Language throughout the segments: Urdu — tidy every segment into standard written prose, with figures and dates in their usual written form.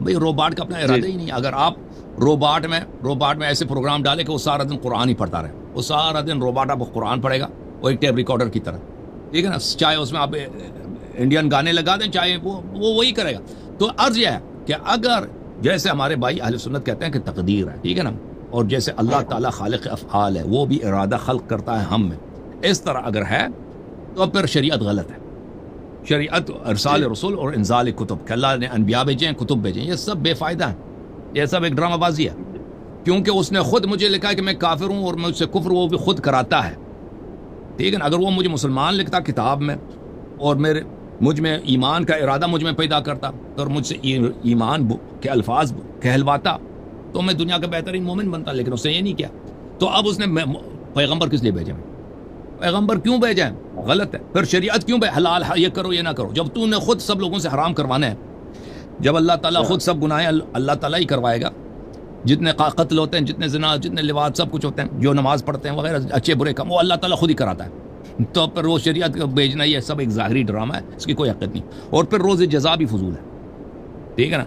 بھئی روباٹ کا اپنا ارادہ ہی نہیں. اگر آپ روباٹ میں ایسے پروگرام ڈالے کہ وہ سارا دن قرآن ہی پڑھتا رہے, وہ سارا دن روباٹ آپ کو قرآن پڑھے گا, وہ ایک ٹیپ ریکارڈر کی طرح, ٹھیک ہے نا, چاہے اس میں آپ انڈین گانے لگا دیں, چاہے وہ وہی کرے گا. تو عرض یہ ہے کہ اگر جیسے ہمارے بھائی اہل سنت کہتے ہیں کہ تقدیر ہے, ٹھیک ہے نا, اور جیسے اللہ تعالیٰ خالق افعال ہے, وہ بھی ارادہ خلق کرتا ہے ہم میں, اس طرح اگر ہے تو پھر شریعت غلط ہے. شریعت ارسال رسول اور انزال کتب, کہ اللہ نے انبیاء بھیجے ہیں, کتب بھیجے ہیں, یہ سب بے فائدہ ہیں, یہ سب ایک ڈرامہ بازی ہے. کیونکہ اس نے خود مجھے لکھا ہے کہ میں کافر ہوں اور مجھ سے کفر وہ بھی خود کراتا ہے, ٹھیک ہے نا. اگر وہ مجھے مسلمان لکھتا کتاب میں اور مجھ میں ایمان کا ارادہ مجھ میں پیدا کرتا اور مجھ سے ایمان کے الفاظ کہلواتا تو میں دنیا کا بہترین مومن بنتا, لیکن اس نے یہ نہیں کیا. تو اب اس نے پیغمبر کس لیے بھیجے ہیں؟ پیغمبر کیوں بھیجے ہیں؟ غلط ہے. پھر شریعت کیوں حلال یہ کرو یہ نہ کرو, جب تو نے خود سب لوگوں سے حرام کروانا ہے, جب اللہ تعالیٰ خود سب گناہیں اللہ تعالیٰ ہی کروائے گا, جتنے قتل ہوتے ہیں, جتنے زنا, جتنے لواط, سب کچھ ہوتے ہیں, جو نماز پڑھتے ہیں وغیرہ, اچھے برے کام, وہ اللہ تعالیٰ خود ہی کراتا ہے. تو پھر وہ شریعت کا بھیجنا یہ سب ایک ظاہری ڈرامہ ہے, اس کی کوئی حقیقت نہیں. اور پھر روز جزا بھی فضول ہے, ٹھیک ہے نا.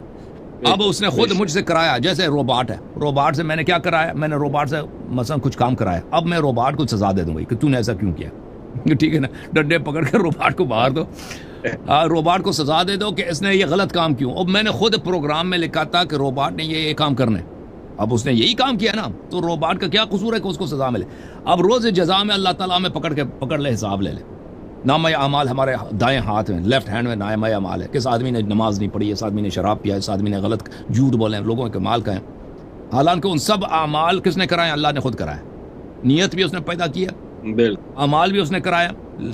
اب اس نے خود مجھ سے کرایا, جیسے روباٹ ہے, روباٹ سے میں نے کیا کرایا, میں نے روباٹ سے مثلا کچھ کام کرایا, اب میں روباٹ کو سزا دے دوں گا کہ تو نے ایسا کیوں کیا, ٹھیک ہے نا, ڈنڈے پکڑ کر روباٹ کو باہر دو, روباٹ کو سزا دے دو کہ اس نے یہ غلط کام کیوں. اب میں نے خود پروگرام میں لکھا تھا کہ روباٹ نے یہ کام کرنا ہے, اب اس نے یہی کام کیا نا, تو روباٹ کا کیا قصور ہے کہ اس کو سزا ملے. اب روز جزا میں اللہ تعالیٰ میں پکڑ لے, حساب لے لے. نامہ اعمال ہمارے دائیں ہاتھ میں, لیفٹ ہینڈ میں نامہ اعمال ہے. کس آدمی نے نماز نہیں پڑھی, اس آدمی نے شراب پیا, اس آدمی نے غلط جھوٹ بولے, لوگوں کے مال کھائے, حالانکہ ان سب اعمال کس نے کرائے؟ اللہ نے خود کرایا. نیت بھی اس نے پیدا کیا, اعمال بھی اس نے کرایا,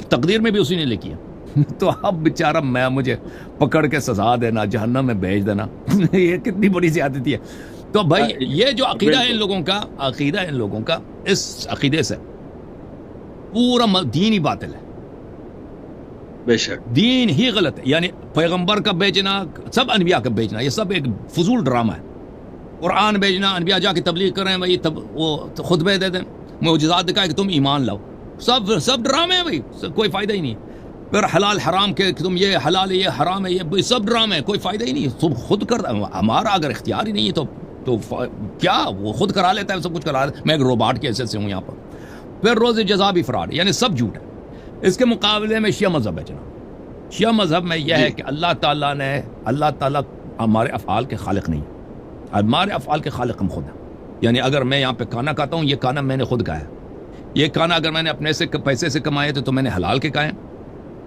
تقدیر میں بھی اسی نے لکھی ہے. تو اب بیچارہ مجھے پکڑ کے سزا دینا, جہنم میں بھیج دینا, یہ کتنی بڑی زیادتی ہے. تو بھائی یہ جو عقیدہ ہے ان لوگوں کا, اس عقیدے سے پورا دین ہی باطل ہے, بے شک دین ہی غلط ہے. یعنی پیغمبر کا بھیجنا, سب انبیاء کا بھیجنا, یہ سب ایک فضول ڈرامہ ہے. قرآن بھیجنا, انبیاء جا کے تبلیغ کریں, بھائی وہ خطبے دے دیں, معجزات دکھائے کہ تم ایمان لاؤ, سب ڈرامے ہیں بھائی, کوئی فائدہ ہی نہیں. پھر حلال حرام کے تم یہ حلال ہے یہ حرام ہے, یہ سب ڈرامے ہیں, کوئی فائدہ ہی نہیں. تم خود کر, ہمارا اگر اختیار ہی نہیں ہے تو کیا وہ خود کرا لیتا ہے, سب کچھ کرا لیتا ہے. میں ایک روباٹ کے حیثیت سے ہوں یہاں پر. پھر روز جزا بھی فراڈ, یعنی سب جھوٹ ہے. اس کے مقابلے میں شیعہ مذہب ہے جناب. شیعہ مذہب میں یہ ہے کہ اللہ تعالیٰ ہمارے افعال کے خالق نہیں, ہمارے افعال کے خالق ہم خود ہیں. یعنی اگر میں یہاں پہ کھانا کھاتا ہوں, یہ کھانا میں نے خود کھایا, یہ کھانا اگر میں نے اپنے سے پیسے سے کمائے تو میں نے حلال کے کھائے,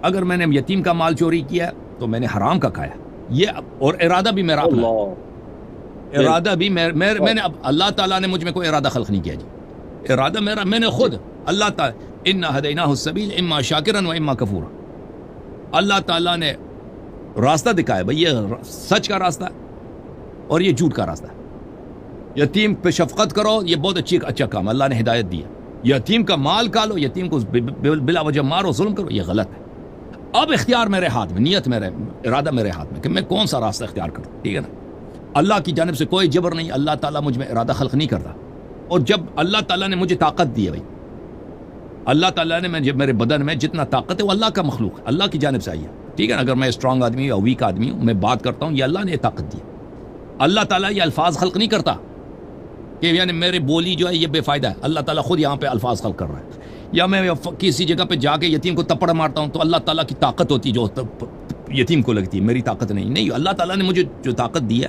اگر میں نے یتیم کا مال چوری کیا تو میں نے حرام کا کھایا. یہ اور ارادہ بھی میرا اپنا, ارادہ بھی میں نے, اللہ تعالیٰ نے مجھ میں کوئی ارادہ خلق نہیں کیا جی, ارادہ میرا میں نے خود. اللہ تعالیٰ انا ہدیناہ السبیل اما شاکرا و اما کفورا, اللہ تعالیٰ نے راستہ دکھایا, بھئی یہ سچ کا راستہ ہے اور یہ جھوٹ کا راستہ ہے. یتیم پہ شفقت کرو, یہ بہت اچھا کام, اللہ نے ہدایت دی ہے. یتیم کا مال کھا لو, یتیم کو بلا وجہ مارو, ظلم کرو, یہ غلط ہے. اب اختیار میرے ہاتھ میں, نیت میرے, ارادہ میرے ہاتھ میں کہ میں کون سا راستہ اختیار کروں, ٹھیک ہے نا. اللہ کی جانب سے کوئی جبر نہیں, اللہ تعالیٰ مجھ میں ارادہ خلق نہیں کرتا. اور جب اللہ تعالیٰ نے مجھے طاقت دی ہے, بھائی اللہ تعالیٰ نے جب میرے بدن میں جتنا طاقت ہے وہ اللہ کا مخلوق ہے, اللہ کی جانب سے آئی ہے, ٹھیک ہے نا. اگر میں اسٹرانگ آدمی یا ویک آدمی ہوں, میں بات کرتا ہوں, یہ اللہ نے یہ طاقت دی ہے. اللہ تعالیٰ یہ الفاظ خلق نہیں کرتا کہ یعنی میرے بولی جو ہے یہ بے فائدہ ہے, اللہ تعالیٰ خود یہاں پہ الفاظ خلق کر رہا ہے. یا میں کسی جگہ پہ جا کے یتیم کو تپڑ مارتا ہوں تو اللہ تعالیٰ کی طاقت ہوتی جو یتیم کو لگتی ہے, میری طاقت نہیں. اللہ تعالیٰ نے مجھے جو طاقت دی ہے,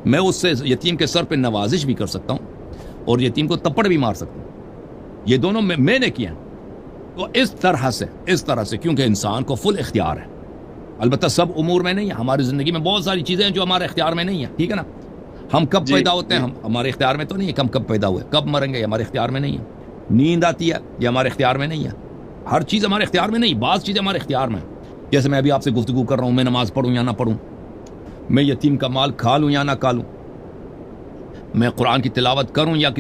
میں اس سے یتیم کے سر پہ نوازش بھی کر سکتا ہوں اور یتیم کو تپڑ بھی مار سکتا ہوں. یہ دونوں میں نے کیا. تو اس طرح سے کیونکہ انسان کو فل اختیار ہے, البتہ سب امور میں نہیں ہے. ہماری زندگی میں بہت ساری چیزیں ہیں جو ہمارے اختیار میں نہیں ہیں, ٹھیک ہے نا. ہم کب پیدا ہوتے ہیں, ہمارے اختیار میں تو نہیں ہے. کب پیدا ہوئے, کب مریں گے, ہمارے اختیار میں نہیں ہے. نیند آتی ہے, یہ ہمارے اختیار میں نہیں ہے. ہر چیز ہمارے اختیار میں نہیں, بعض چیزیں ہمارے اختیار میں. جیسے میں ابھی آپ سے گفتگو کر رہا ہوں, میں نماز پڑھوں یا نہ پڑھوں, میں یتیم کا مال کھا لوں یا نہ کھا لوں, میں قرآن کی تلاوت کروں یا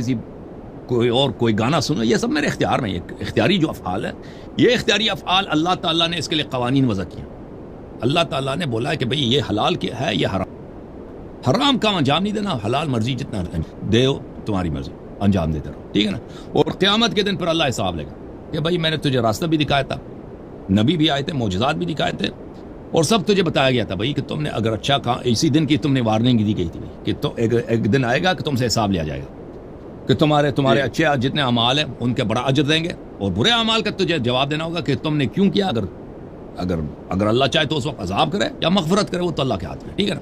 کوئی گانا سنوں, یہ سب میرے اختیار میں. یہ اختیاری جو افعال ہے, یہ اختیاری افعال اللہ تعالیٰ نے اس کے لیے قوانین وضع کیا. اللہ تعالیٰ نے بولا ہے کہ بھئی یہ حلال ہے, یہ حرام کا انجام نہیں دینا, حلال مرضی جتنا دے تمہاری مرضی, انجام دیتے رہو, ٹھیک ہے نا. اور قیامت کے دن پر اللہ حساب لے گا کہ بھئی میں نے تجھے راستہ بھی دکھایا تھا, نبی بھی آئے تھے, معجزات بھی دکھائے تھے, اور سب تجھے بتایا گیا تھا بھائی کہ تم نے اگر اچھا کہا، اسی دن کی تم نے وارننگ دی گئی تھی کہ تو ایک دن آئے گا کہ تم سے حساب لیا جائے گا، کہ تمہارے اچھے جتنے اعمال ہیں ان کے بڑا اجر دیں گے، اور برے اعمال کا تجھے جواب دینا ہوگا کہ تم نے کیوں کیا۔ اگر اللہ چاہے تو اس وقت عذاب کرے یا مغفرت کرے، وہ تو اللہ کے ہاتھ میں، ٹھیک ہے نا۔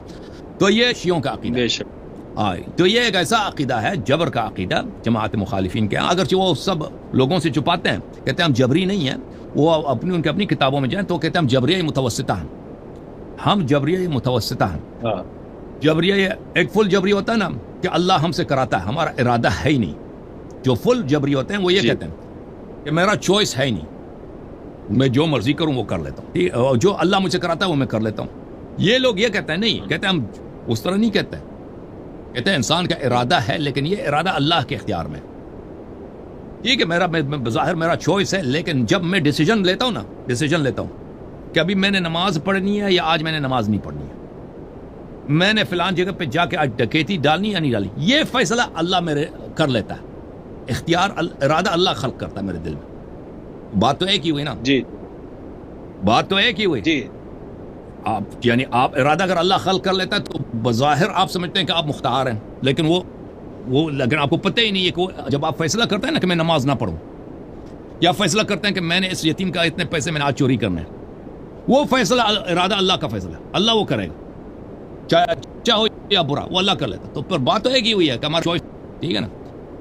تو یہ شیعوں کا عقیدہ ہے۔ تو یہ ایک ایسا عقیدہ ہے، جبر کا عقیدہ جماعت مخالفین کے، اگرچہ وہ سب لوگوں سے چھپاتے ہیں، کہتے ہیں ہم جبری نہیں ہیں، وہ اپنی کتابوں میں جائیں تو کہتے ہیں ہم جبریہ متوسطہ ہیں، ہم جبریہ متوسطہ ہیں۔ جبریہ ایک فل جبری ہوتا ہے نا کہ اللہ ہم سے کراتا ہے، ہمارا ارادہ ہے ہی نہیں۔ جو فل جبری ہوتے ہیں وہ یہ کہتے ہیں کہ میرا چوائس ہے ہی نہیں، میں جو مرضی کروں وہ کر لیتا ہوں، اور جو اللہ مجھ سے کراتا ہے وہ میں کر لیتا ہوں۔ یہ لوگ یہ کہتے ہیں نہیں، کہتے ہیں ہم اس طرح نہیں کہتے ہیں، کہتے ہیں انسان کا ارادہ ہے لیکن یہ ارادہ اللہ کے اختیار میں، ٹھیک ہے، میرا بظاہر میرا چوائس ہے، لیکن جب میں ڈیسیجن لیتا ہوں کہ ابھی میں نے نماز پڑھنی ہے یا آج میں نے نماز نہیں پڑھنی ہے، میں نے فلان جگہ پہ جا کے آج ڈکیتی ڈالنی یا نہیں ڈالنی، یہ فیصلہ اللہ میرے کر لیتا ہے، اختیار ارادہ اللہ خلق کرتا ہے میرے دل میں۔ بات تو ایک ہی ہوئی نا جی، بات تو ایک ہی ہوئی جی، آپ یعنی آپ ارادہ اگر اللہ خلق کر لیتا ہے تو بظاہر آپ سمجھتے ہیں کہ آپ مختار ہیں، لیکن لیکن آپ کو پتہ ہی نہیں ہے کہ جب آپ فیصلہ کرتے ہیں نا کہ میں نماز نہ پڑھوں، یا فیصلہ کرتے ہیں کہ میں نے اس یتیم کا اتنے پیسے میں نے آج چوری کرنا ہے، وہ فیصلہ ارادہ اللہ کا فیصلہ ہے، اللہ وہ کرے گا، چاہے اچھا ہو یا برا، وہ اللہ کر لیتا۔ تو پر بات تو ایک ہی ہوئی ہے کہ ہمارا چوائس، ٹھیک ہے نا۔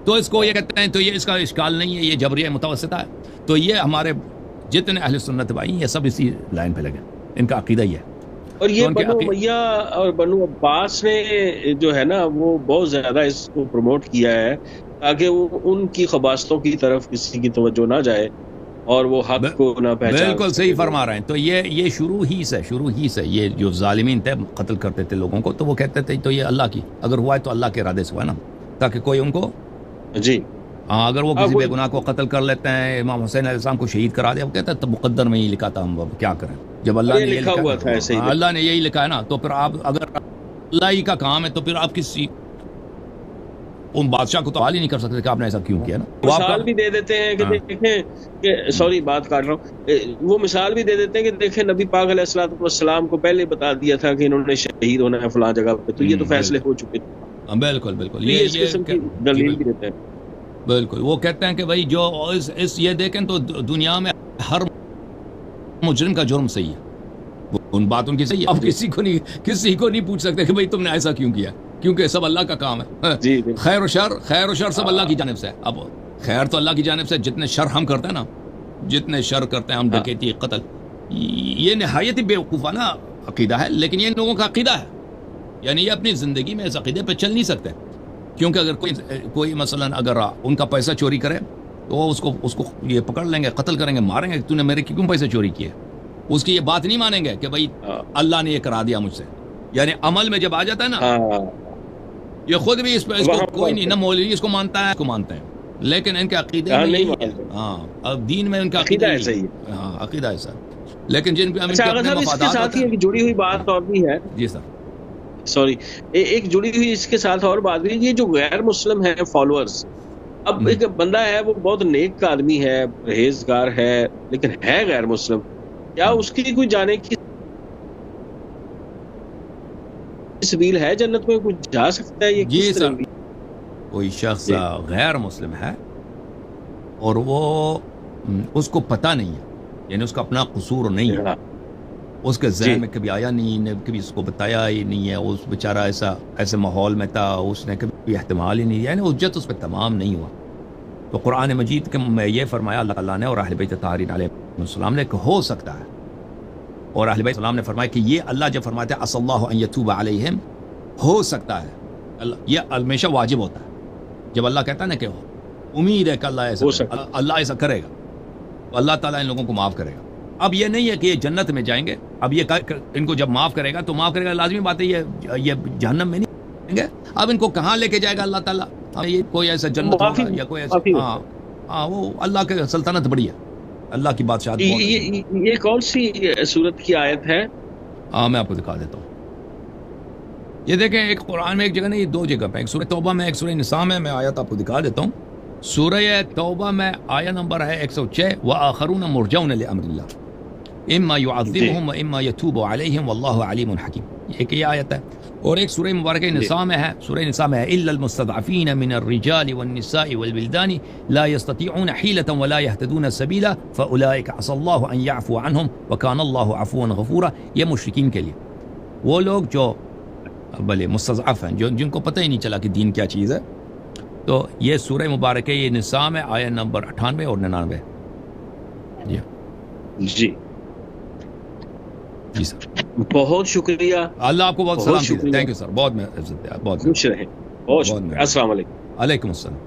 تو اس کو یہ کہتے ہیں، تو یہ اس کا اشکال نہیں ہے، یہ جبریہ متوسطہ ہے۔ تو یہ ہمارے جتنے اہل سنت بھائی یہ سب اسی لائن پہ لگے، ان کا عقیدہ یہ ہے۔ اور یہ بنو امیہ اور بنو عباس نے جو ہے نا وہ بہت زیادہ اس کو پروموٹ کیا ہے تاکہ وہ ان کی خباثتوں کی طرف کسی کی توجہ نہ جائے اور وہ حق کو نہ پہچان۔ بالکل صحیح فرما رہے ہیں۔ تو یہ شروع ہی سے یہ جو ظالمین تھے قتل کرتے تھے لوگوں کو، تو وہ کہتے تھے تو یہ اللہ کی اگر ہوا ہے تو اللہ کے ارادے سے ہوا ہے نا، تاکہ کوئی ان کو جی اگر وہ کسی بے گناہ کو قتل کر لیتے ہیں، امام حسین علیہ السلام کو شہید کرا دیا، وہ کہتا ہے تو مقدر میں ہی لکھا تھا، ہم کیا کریں، جب اللہ نے لکھا ہوا تھا ایسے ہی، اللہ نے یہی لکھا ہے نا، تو پھر آپ اگر اللہ ہی کا کام ہے تو پھر آپ کسی ان بادشاہ کو تو حال ہی نہیں کر سکتے کہ آپ نے ایسا کیوں کیا نا۔ مثال بھی دے دیتے ہیں کہ دیکھیں کہ سوری بات کاٹ رہا ہوں، وہ مثال بھی دے دیتے ہیں کہ دیکھیں نبی پاک علیہ الصلوۃ والسلام کو پہلے بتا دیا تھا کہ انہوں نے شہید ہونا ہے فلاں جگہ پہ، تو یہ تو فیصلے ہو چکے تھے۔ بالکل یہ اس قسم کی دلیل بھی دیتے ہیں۔ بالکل، وہ کہتے ہیں کہ بھائی جو یہ دیکھیں تو دنیا میں ہر مجرم کا جرم صحیح ہے، ان باتوں کی صحیح ہے، اب کسی کو نہیں پوچھ سکتے کہ بھائی تم نے ایسا کیوں کیا، کیونکہ سب اللہ کا کام ہے۔ خیر و شر سب اللہ کی جانب سے ہے۔ اب خیر تو اللہ کی جانب سے، جتنے شر ہم کرتے ہیں نا، جتنے شر کرتے ہیں ہم، ڈکیتی، قتل، یہ نہایت ہی بیوقوفانہ عقیدہ ہے، لیکن یہ ان لوگوں کا عقیدہ ہے، یعنی یہ اپنی زندگی میں اس عقیدے پہ چل نہیں سکتے، کیونکہ اگر کوئی مثلا اگر ان کا پیسہ چوری کرے تو وہ اس کو یہ پکڑ لیں گے، قتل کریں گے، ماریں گے، تو نے میرے کیوں پیسے چوری کیے، اس کی یہ بات نہیں مانیں گے کہ بھائی اللہ نے یہ کرا دیا مجھ سے۔ یعنی عمل میں جب آ جاتا ہے نا، یہ خود بھی اس کو کوئی نہیں، نہ مولوی اس کو مانتا ہے، کو مانتے ہیں، لیکن ان کے عقیدے میں یہی ہے، اب دین میں ان کا عقیدہ ایسا ہی ہے، عقیدہ ایسا، لیکن جن پہ اپنے مفادات ہیں۔ جڑی ہوئی بات اور بھی ہے، جی سر، سوری، ایک جڑی ہوئی اس کے ساتھ اور بات بھی، یہ جو غیر مسلم ہے فالوورز، اب ایک بندہ ہے وہ بہت نیک آدمی ہے، پرہیزگار ہے، لیکن ہے غیر مسلم، کیا اس کی کوئی جانے کی سبیل ہے جنت میں، کوئی جا سکتا ہے؟ یہ جی سر، کوئی شخص غیر مسلم ہے اور وہ اس کو پتہ نہیں ہے، یعنی اس کا اپنا قصور نہیں ہے، اس کے ذہن میں کبھی آیا نہیں، کبھی اس کو بتایا ہی نہیں ہے، اس بیچارہ ایسے ماحول میں تھا، اس نے کبھی احتمال ہی نہیں، یعنی حجت اس پہ تمام نہیں ہوا، تو قرآن مجید میں یہ فرمایا اللہ تعالیٰ نے اور اہل بیت طاہرین علیہ السلام نے کہ ہو سکتا ہے، اور اہل بیت السلام نے فرمایا کہ یہ اللہ جب فرماتے ہیں عسى اللہ ان یتوب علیہم، ہو سکتا ہے، یہ ہمیشہ واجب ہوتا ہے، جب اللہ کہتا ہے نا کہ امید ہے کہ اللہ ایسا کرے گا، تو اللہ تعالیٰ ان لوگوں کو معاف کرے گا۔ اب یہ نہیں ہے کہ یہ جنت میں جائیں گے، اب یہ ان کو جب معاف کرے گا تو معاف کرے گا، لازمی بات ہے یہ جہنم میں نہیں جائیں گے، اب ان کو کہاں لے کے جائے گا اللہ تعالیٰ، یہ کوئی ایسا جنت ہوگا یا کوئی ایسا، وہ اللہ کے سلطنت بڑی ہے، اللہ کی بادشاہت۔ یہ کون سی سورت کی آیت ہے؟ میں آپ کو دکھا دیتا ہوں، یہ دیکھیں ایک قرآن میں ایک جگہ نہیں، دو جگہ پہ، ایک سورہ توبہ میں، ایک سورہ نساء میں، میں آیت آپ کو دکھا دیتا ہوں۔ سورہ توبہ میں آیت نمبر ہے 106، وآخرون مرجون لأمر اللہ، اما يعذبهم واما يتوب عليهم والله عليم حكيم. ایک یہ آیت ہے. اور ایک سورہ مبارکہ نساء میں ہے, سورہ نساء میں ہے الا المستضعفين من الرجال والنساء والولدان لا يستطيعون حيلة ولا يهتدون سبيلا فاولئك عسى الله ان يعفو عنهم وكان الله عفوا غفورا. یہ مشرکین کے لیے, وہ لوگ جو بھلے مستضعف ہیں, جو جن کو پتہ ہی نہیں چلا کہ دین کیا چیز ہے. تو یہ سورہ مبارکہ یہ نساء میں آیت نمبر 98 اور 99. جی جی سر, بہت شکریہ. اللہ آپ کو بہت سلام شکریہ. کیجیے. تھینک یو سر, بہت بہت خوش رہیں. بہت شکریہ. السلام علیکم. علیکم السلام.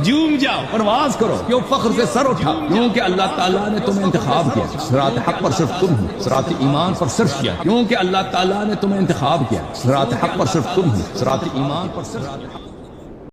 جھوم جاؤ, پرواز کرو, کیوں فخر سے سر اٹھا, کیونکہ اللہ تعالیٰ نے تمہیں انتخاب کیا. صراط حق پر صرف تم ہو, صراط ایمان پر صرف کیا, کیونکہ اللہ تعالیٰ نے تمہیں انتخاب کیا. صراط حق پر صرف تم ہو, صراط ایمان پر صرف